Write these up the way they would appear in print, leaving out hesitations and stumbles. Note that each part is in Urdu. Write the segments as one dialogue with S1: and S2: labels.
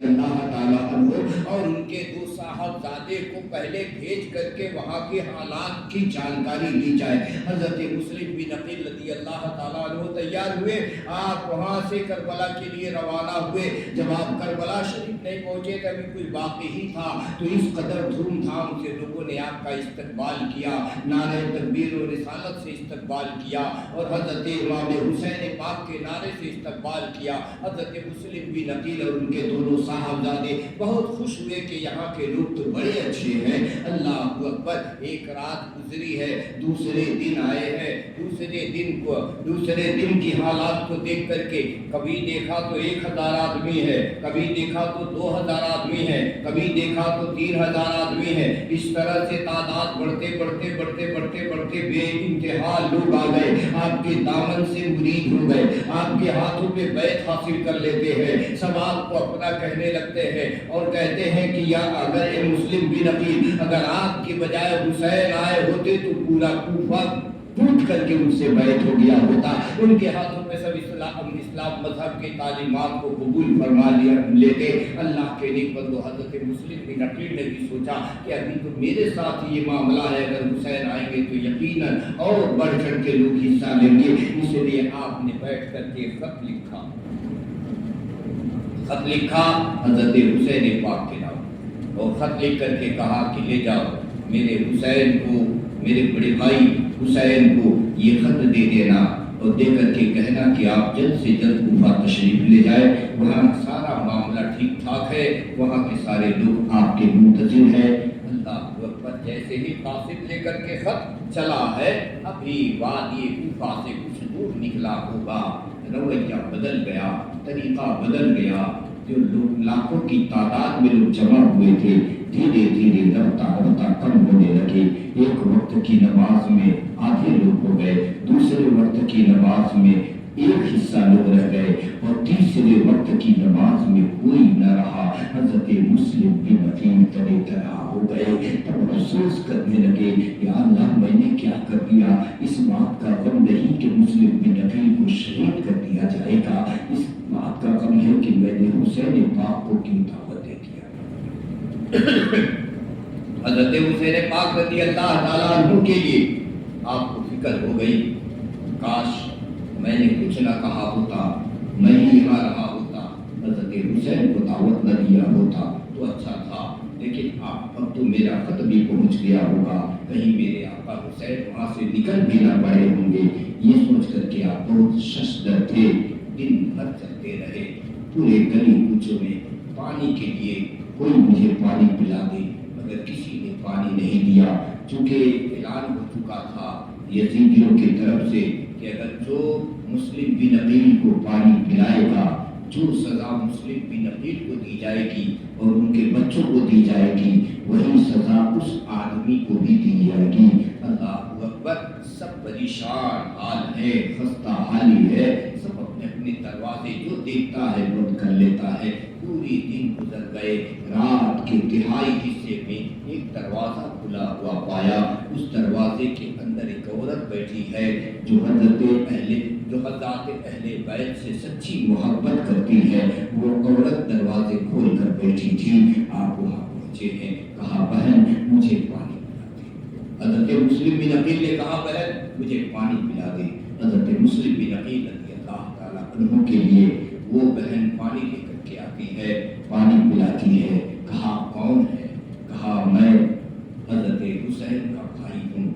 S1: اللہ تعالیٰ عنہ اور ان کے دو صاحبزادے کو پہلے بھیج کر کے وہاں کے حالات کی جانکاری لی جائے۔ حضرت مسلم بن عقیل رضی اللہ تعالیٰ عنہ تیار ہوئے، آپ وہاں سے کربلا کے لیے روانہ ہوئے۔ جب آپ کربلا شریف نہیں پہنچے تو ابھی کوئی باقی ہی تھا، تو اس قدر دھوم دھام سے لوگوں نے آپ کا استقبال کیا، نعرہ تکبیر و رسالت سے استقبال کیا، اور حضرت امام حسین پاک کے نعرے سے استقبال کیا۔ حضرت مسلم بن عقیل اور ان کے دونوں صاحبزادے بہت خوش ہوئے کہ یہاں کے لوگ تو بڑے اچھے ہیں، اللہ اکبر۔ ایک رات گزری ہے، دوسرے دن آئے ہیں، دوسرے دن کی حالات کو دیکھ کر کے کبھی دیکھا تو 1000 آدمی ہے، کبھی دیکھا تو 2000 آدمی ہے، کبھی دیکھا تو 3000 آدمی ہے۔ اس طرح سے تعداد بڑھتے بے انتہا لوگ آ گئے، آپ کے دامن سے مرید ہو گئے، آپ کے ہاتھوں پہ بیعت حاصل کر لیتے ہیں، سب آپ کو اپنا کہنے لگتے ہیں اور کہتے ہیں کہ یا اگر مسلم بن عقیل اگر آپ کے بجائے حسین آئے ہوتے تو پورا کوفہ ٹوٹ کر کے ان سے بیعت ہو گیا ہوتا۔ ان کے ہاتھوں پہ سب اسلام مذہب کے تعلیمات کو قبول فرما لیتے۔ اللہ کے نیک بندو حضرت مسلم بن عقیل نے بھی سوچا کہ ابھی تو میرے ساتھ یہ معاملہ ہے، اگر حسین آئیں گے تو یقیناً اور بڑھ چڑھ کے لوگ حصہ لیں گے، اس لیے آپ نے بیٹھ کر کے خط لکھا حضرت حسین پاک کے نام، اور خط لکھ کر کے کہا کہ لے جاؤ میرے حسین کو، میرے بڑے بھائی حسین کو یہ خط دے دینا، اور دے کر کے کہنا کہ آپ جلد سے جلد کوفہ تشریف لے جائے، وہاں سارا معاملہ ٹھیک ٹھاک ہے، وہاں کے سارے لوگ آپ کے منتظر ہیں۔ اللہ اکبر۔ جیسے ہی قاصد لے کر کے خط چلا ہے، ابھی وادی کوفہ سے کچھ دور نکلا ہوگا، رویہ بدل گیا، طریقہ بدل گیا، جو لوگ لاکھوں کی تعداد میں لوگ جمع ہوئے تھے دھیرے دھیرے رفتہ کم ہونے لگے۔ ایک وقت کی نماز میں آدھے لوگ ہو گئے، دوسرے وقت کی نماز میں ایک حصہ لوگ رہ گئے، اور تیسرے وقت کی نماز میں کوئی نہ رہا۔ حضرت مسلم بن عقیل طرح ہو گئے، تب افسوس کرنے لگے، یا اللہ میں نے کیا کر دیا؟ اس بات کا غم نہیں کہ مسلم بن عقیل کو شہید کر دیا جائے گا، اس بات کا غم ہے کہ میں نے حسین پاک کو کیوں دعوت دے دیا۔ حضرت حسین پاک رضی اللہ تعالیٰ عنہ کے لیے آپ کو فکر ہو گئی، کاش میں نے کچھ نہ کہا ہوتا، میں ہی یہاں رہا ہوتا، حضرت حسین کو دعوت نہ دیا ہوتا تو اچھا تھا، لیکن اب تو میرا خط بھی پہنچ گیا ہوگا، کہیں میرے آقا حسین وہاں سے نکل بھی نہ پڑے ہوں گے۔ یہ سوچ کر کے آپ بہت ششدر تھے، دن بھر چلتے رہے پورے گلی کوچوں میں، پانی کے لیے کوئی مجھے پانی پلا دے، مگر کسی نے پانی نہیں دیا، چونکہ اعلان ہو چکا تھا یزیدیوں کی طرف سے کہ اگر جو مسلم بن عقیل کو پانی پلائے گا، جو سزا مسلم بن عقیل کو دی جائے گی اور ان کے بچوں کو دی جائے گی، وہی سزا اس آدمی کو بھی دی جائے گی۔ اللہ اکبر۔ سب پریشان حال ہے، خستہ حالی ہے، سب اپنے اپنے دروازے جو دیکھتا ہے بند کر لیتا ہے۔ پوری دن گزر گئے، رات کے تہائی حصے میں ایک دروازہ کھلا ہوا پایا، اس دروازے کے اندر ایک عورت بیٹھی ہے جو حضرت اہل بیت سے سچی محبت کرتی ہے۔ وہ عورت دروازے کھول کر بیٹھی تھی، آپ وہاں پہنچے ہیں، کہا بہن مجھے پانی پلا دے۔ حضرت مسلم بن عقیل نے کہا بہن مجھے پانی پلا دے۔ حضرت مسلم بن عقیل رضی اللہ تعالیٰ عنہ کے لیے وہ بہن پانی لے کر کے آتی ہے، پانی پلاتی ہے۔ کہا کون ہے؟ کہا میں حضرت حسین کا بھائی ہوں،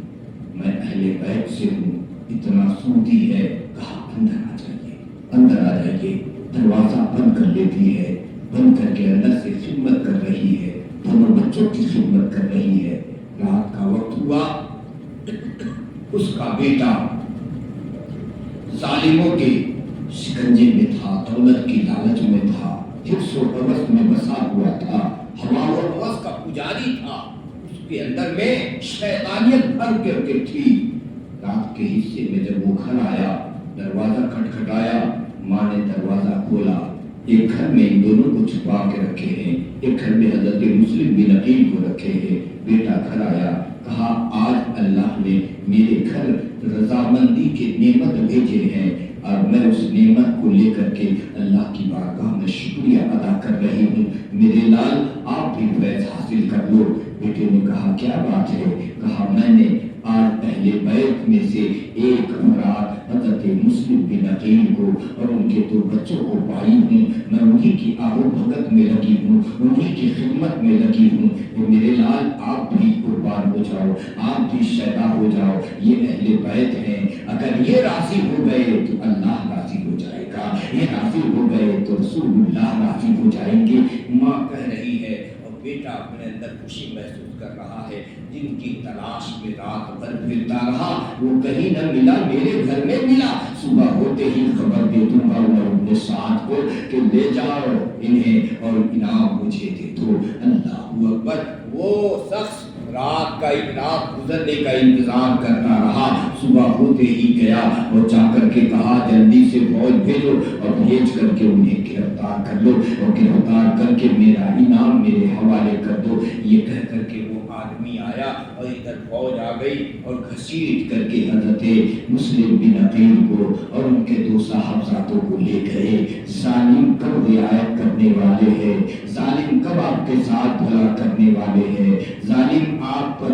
S1: میں اہل بیت سے ہوں، اتنا سودی ہے۔ کہا اندر آ جائیے، اندر آ جائیے۔ دروازہ بند کر لیتی ہے، بند کر کے اندر سے خدمت کر رہی ہے، دونوں بچوں کی خدمت کر رہی ہے۔ رات کا وقت ہوا، اس کا بیٹا ظالموں کے شکنجے میں تھا، دولت کی لالچ میں تھا، حرص و ہوس میں بسا ہوا تھا، ہوا و ہوس کا پجاری تھا، اس کے اندر میں شیطانیت بھر کر کے تھی۔ رات کے حصے میں جب وہ گھر آیا، دروازہ کھٹکھٹایا، ماں نے دروازہ کھولا۔ ایک گھر میں ان دونوں کو چھپا کے رکھے ہیں، ایک گھر میں حضرت مسلم بن عقیل کو رکھے ہیں۔ بیٹا گھر آیا، کہا آج اللہ نے میرے گھر رضامندی کے نعمت بھیجے ہیں، اور میں اس نعمت کو لے کر کے اللہ کی بارگاہ میں شکریہ ادا کر رہی ہوں۔ میرے لال آپ بھی فیض حاصل کر لو۔ بیٹے نے کہا کیا بات ہے؟ کہا میں نے آج اہل بیت میں سے ایک افراد حضرت مسلم بن عقیل کو اور ان کے 2 بچوں کو پائی ہوں، میں انہی کی آب و بھگت میں لگی ہوں، انہی کی خدمت میں لگی ہوں۔ میرے لال آپ بھی قربان ہو جاؤ، آپ بھی شیدا ہو جاؤ، یہ اہل بیت ہیں، اگر یہ راضی ہو گئے تو اللہ راضی ہو جائے گا، یہ راضی ہو گئے تو رسول اللہ راضی ہو جائیں گے۔ ماں کہہ رہی ہے اور بیٹا اپنے اندر خوشی محسوس کر رہا ہے، جن کی تلاش میں رات بھر پھرتا رہا وہ کہیں نہ ملا، میرے گھر میں ملا، صبح ہوتے ہی خبر دے دوں گا عمر بن سعد کو کہ لے جاؤ انہیں اور انعام مجھے دے دو۔ اللہ اکبر۔ وہ شخص رات گزرنے کا انتظار کرتا رہا، صبح ہوتے ہی گیا اور جا کر کے کہا جلدی سے فوج بھیجو اور بھیج کر کے انہیں گرفتار کر لو اور گرفتار کر کے میرا انعام میرے حوالے کر دو۔ یہ کہہ کر کے وہ آدمی آیا اور ادھر فوج آ گئی اور گھسیٹ کر کے حضرت مسلم بن عقیل کو اور ان کے 2 صاحبزادوں کو لے گئے۔ ظالم کب رعایت کرنے والے ہیں، ظالم کب آپ کے ساتھ بھلا کرنے والے ہیں، ظالم آپ پر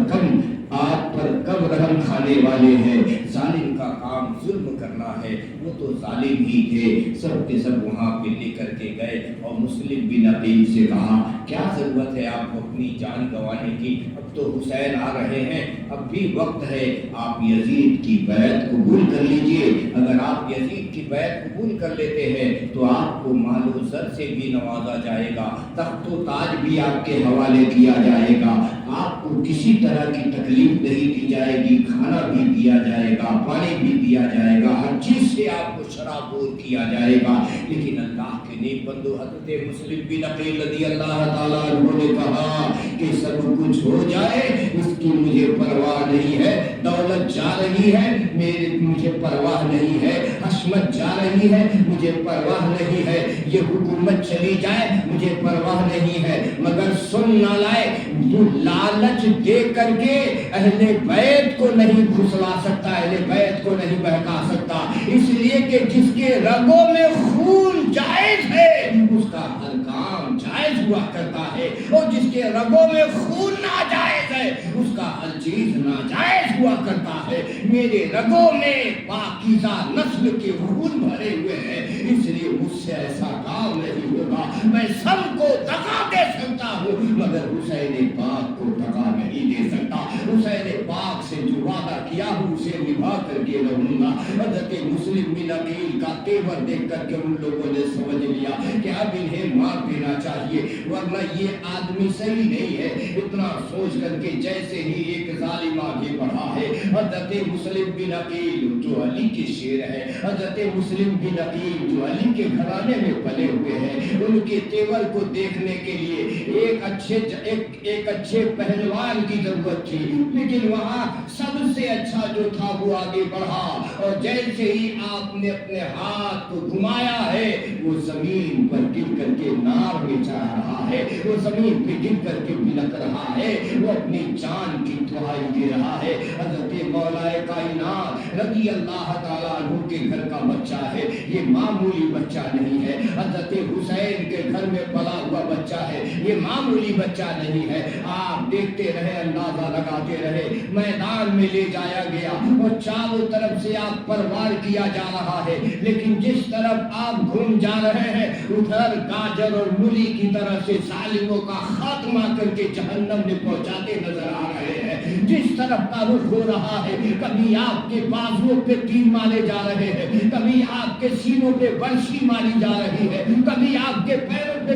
S1: کب رحم کھانے والے ہیں، ظالم کا کام ظلم کرنا ہے، وہ تو ظالم ہی تھے۔ سب کے سب وہاں پہ لے کر کے گئے اور مسلم بن عقیل سے کہا کیا ضرورت ہے آپ کو اپنی جان گنوانے کی، اب تو حسین آ رہے ہیں، اب بھی وقت ہے، آپ یزید کی بیعت قبول کر لیجئے، اگر آپ یزید کی بیعت قبول کر لیتے ہیں تو آپ کو مال و زر سے بھی نوازا جائے گا، تخت و تاج بھی آپ کے حوالے کیا جائے گا، آپ کو کسی طرح کی تکلیف نہیں دی جائے گی، کھانا بھی دیا جائے گا، پانی بھی دیا جائے گا، ہر چیز سے آپ کو شرابور کیا جائے گا۔ لیکن اللہ کے نیک بندو حضرت مسلم بن عقیل رضی اللہ تعالیٰ عنہ نے کہا کہ سب کچھ ہو جائے اس کی مجھے پرواہ نہیں ہے، دولت جا رہی ہے مجھے پرواہ نہیں ہے، عصمت جا رہی ہے مجھے پرواہ نہیں ہے، یہ حکومت چلی جائے مجھے پرواہ نہیں ہے، مگر سن نہ لائے تو لالچ دے کر کے اہل بیت کو نہیں پھسلا سکتا، اہل بیت کو نہیں بہکا سکتا، اس لیے کہ جس کے رگوں میں خون جائز ہے اس کا ہر کام جائز ہوا کرتا ہے، اور جس کے رگوں میں خون ناجائز ہے اس کا ہر چیز ناجائز ہوا کرتا ہے۔ میرے رگوں میں پاکیزہ نسل کے خون بھرے ہوئے ہیں، اس لیے مجھ سے ایسا کام نہیں ہوگا، میں سب کو دغا دے سکتا ہوں مگر حسین پاک کو دغا نہیں دے سکتا، حسین پاک سے جو وعدہ کیا ہوں اسے نبھا کر کے رہوں گا۔ حضرت مسلم بن عقیل کا تیور دیکھ کر کے ان لوگوں نے سمجھ لیا کہ اب انہیں مار دینا چاہیے ورنہ یہ آدمی صحیح نہیں ہے، اتنا سوچ کر کے جیسے ہی ایک ظالم آگے بڑھا ہے، حضرت مسلم بن عقیل جو علی کے شیر ہے، حضرت مسلم بن عقیل جو علی کے گھرانے میں پلے ہوئے ہیں، ان کے تیور کو دیکھنے کے لیے ایک اچھے پہلوان کی ضرورت تھی، لیکن وہاں سب سے اچھا جو تھا وہ آگے بڑھا اور جیسے ہی آپ نے اپنے ہاتھ کو گھمایا ہے وہ زمین پر گر کر کے نار میں جا رہا ہے، وہ زمین پہ گر کر کے بلک رہا ہے، وہ اپنی جان کی دعائی دے رہا ہے۔ حضرت مولا کائنات رضی اللہ تعالیٰ عنہ کے گھر کا بچہ ہے، یہ معمولی بچہ نہیں ہے، حضرت حسین کے گھر میں پلا ہوا بچہ ہے، یہ معمولی بچہ نہیں ہے۔ آپ دیکھتے رہے، اندازہ لگاتے رہے، میدان میں لے جایا گیا اور چاروں طرف سے آپ پر وار کیا جا رہا ہے، لیکن جس طرف آپ گھوم جا رہے ہیں ادھر گاجر اور مولی کی طرح سے ظالموں کا خاتمہ کر کے جہنم میں پہنچاتے نظر آ رہے ہیں۔ جس طرف کا رخ ہو رہا ہے، کبھی آپ کے بازوؤں پہ تیر مارے جا رہے ہیں، کبھی آپ کے سینوں پہ برشی ماری جا رہی ہے، کبھی آپ کے پیروں پہ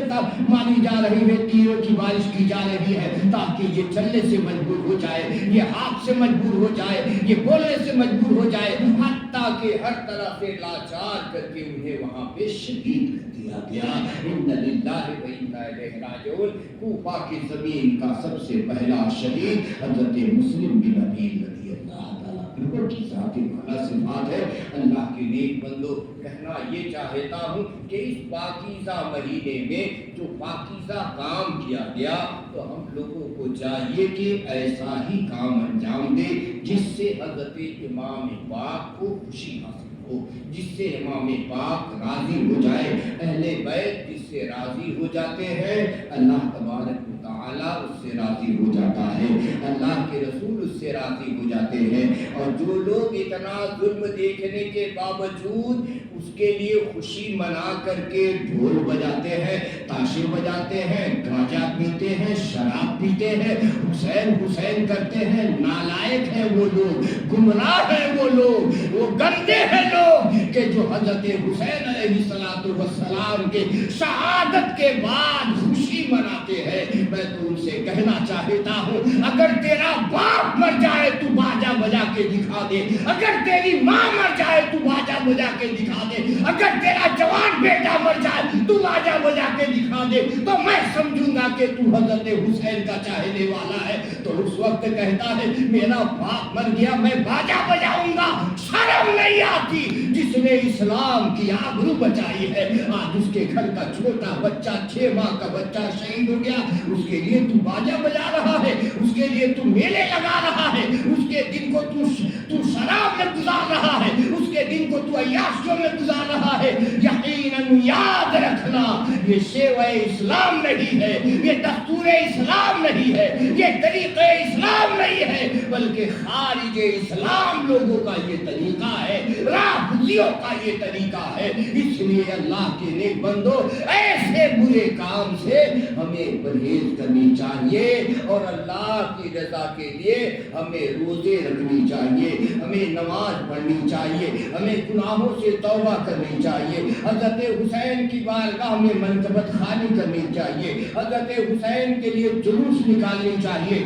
S1: ماری جا رہی ہے، تیروں کی بارش کی جا رہی ہے تاکہ یہ چلنے سے مجبور ہو جائے، یہ ہاتھ سے مجبور ہو جائے، یہ بولنے سے مجبور ہو جائے، حتیٰ کہ ہر طرح سے لاچار کر کے انہیں وہاں پہ شہید کر دیا گیا۔ اِنَّ لِلَّهِ وَإِنَّا إِلَيْهِ رَاجِعُونَ۔ کوفہ کی زمین کا سب سے پہلا شہید حضرت مسلم بن عقیل رضی اللہ تعالیٰ عنہ کی ذاتی معنی صفات ہے۔ اللہ کے نیک بندو، کہنا یہ چاہتا ہوں کہ اس پاکیزہ مہینے میں جو پاکیزہ کام کیا گیا تو ہم لوگوں کو چاہیے کہ ایسا ہی کام انجام دے جس سے حضرت امام پاک کو خوشی حاصل ہو۔ ہو، جس سے امام پاک راضی ہو جائے، اہل بیت جس سے راضی ہو جاتے ہیں اللہ تبارک و تعالیٰ اس سے راضی ہو جاتا ہے، اللہ کے رسول اس سے راضی ہو جاتے ہیں۔ اور جو لوگ اتنا ظلم دیکھنے کے باوجود اس کے لیے خوشی منا کر کے ڈھول بجاتے ہیں، تاشے بجاتے ہیں، گانجا پیتے ہیں، شراب پیتے ہیں، حسین حسین کرتے ہیں، نالائق ہیں وہ لوگ، گمراہ ہیں وہ لوگ، وہ گندے ہیں لوگ کہ جو حضرت حسین علیہ السلام کے شہادت کے بعد خوشی مناتے ہیں۔ میں تو ان سے کہنا چاہتا ہوں اگر تیرا باپ مر جائے تو باجا بجا کے دکھا دے، اگر تیری ماں مر جائے تو باجا بجا کے دکھا دے، اگر تیرا جوان بیٹا مر جائے تو باجا بجا کے دکھا دے، تو میں سمجھوں گا کہ تو حضرت حسین کا چاہنے والا ہے۔ تو اس وقت کہتا ہے میرا باپ مر گیا میں باجا بجاؤں گا، شرم نہیں آتی؟ جس نے اسلام کی آبرو بچائی ہے، آج اس کے گھر کا چھوٹا بچہ 6 ماہ کا بچہ شہید ہو گیا، اس کے لیے تو باجا بجا رہا ہے، اس کے لیے تو میلے لگا رہا ہے، اس کے دن کو تو شراب میں گزار رہا ہے، اس کے دن کو تو عیاشیوں میں گزار رہا ہے۔ یقیناً یاد رکھنا یہ شیوہ اسلام نہیں ہے، یہ دستور اسلام نہیں ہے، یہ طریقہ اسلام نہیں ہے، بلکہ خارج اسلام لوگوں کا یہ طریقہ ہے، رافضیوں کا یہ طریقہ ہے۔ اس لیے اللہ کے نیک بندو ایسے برے کام سے ہمیں پرہیز کرنی چاہیے، اور اللہ کی رضا کے لیے ہمیں روزے رکھنی چاہیے، ہمیں نماز پڑھنی چاہیے، ہمیں گناہوں سے توبہ کرنی چاہیے، حضرت حسین کی بارگاہ میں منقبت خوانی کرنی چاہیے، حضرت حسین کے لیے جلوس نکالنی چاہیے،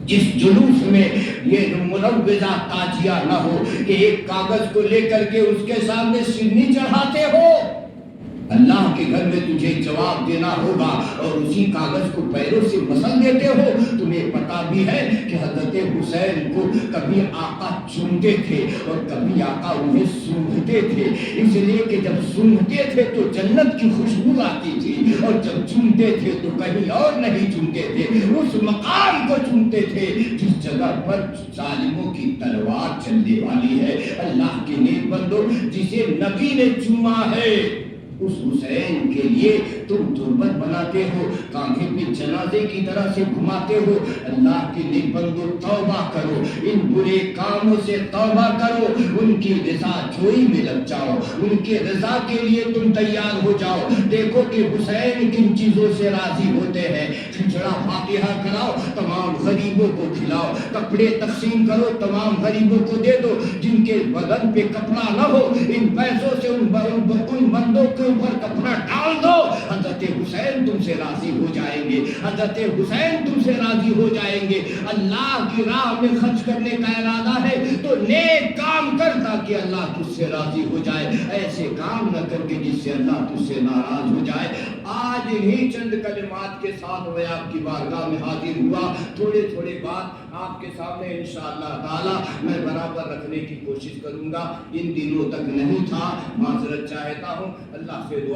S1: جس جلوس میں یہ ملوثہ تاجیہ نہ ہو کہ ایک کاغذ کو لے کر کے اس کے سامنے سنی چڑھاتے ہو۔ اللہ کے گھر میں تجھے جواب دینا ہوگا اور اسی کاغذ کو پیروں سے مسل دیتے ہو۔ تمہیں پتا بھی ہے کہ حضرت حسین کو کبھی آقا چومتے تھے اور کبھی آقا انہیں سونگھتے تھے، اس لیے کہ جب سونگھتے تھے تو جنت کی خوشبو آتی تھی، اور جب چومتے تھے تو کہیں اور نہیں چومتے تھے، اس مقام کو چومتے تھے جس جگہ پر ظالموں کی تلوار چلنے والی ہے۔ اللہ کے نیک بندو جسے نبی نے چوما ہے اس حسین کے لیے تم تربت بناتے ہو، کاندھے پہ جنازے کی طرح سے گھماتے ہو۔ اللہ کے نیک بندو توبہ کرو، ان برے کاموں سے توبہ کرو، ان کی رضا جوئی میں لگ جاؤ، ان کے رضا کے لیے تم تیار ہو جاؤ۔ دیکھو کہ حسین کن چیزوں سے راضی ہوتے ہیں، کھچڑا فاتحہ کراؤ، تمام غریبوں کو کھلاؤ، کپڑے تقسیم کرو، تمام غریبوں کو دے دو، جن کے بدن پہ کپڑا نہ ہو ان پیسوں سے ان بندوں کے اوپر کپڑا ڈال دو۔ حضرت حسین تم سے راضی ہو جائیں گے، حضرت حسین تم سے راضی ہو جائیں گے۔ اللہ کی راہ میں خرچ کرنے کا ارادہ ہے تو نیک کام کر تاکہ اللہ تجھ سے راضی ہو جائے، ایسے کام نہ کر کے جس سے اللہ تجھ سے ناراض ہو جائے۔ آج انہی چند کلمات کے ساتھ میں آپ کی بارگاہ میں حاضر ہوا، تھوڑے تھوڑے بات آپ کے سامنے انشاءاللہ تعالی میں برابر رکھنے کی کوشش کروں گا۔ ان دنوں تک نہیں تھا، معذرت چاہتا ہوں، اللہ سے دعا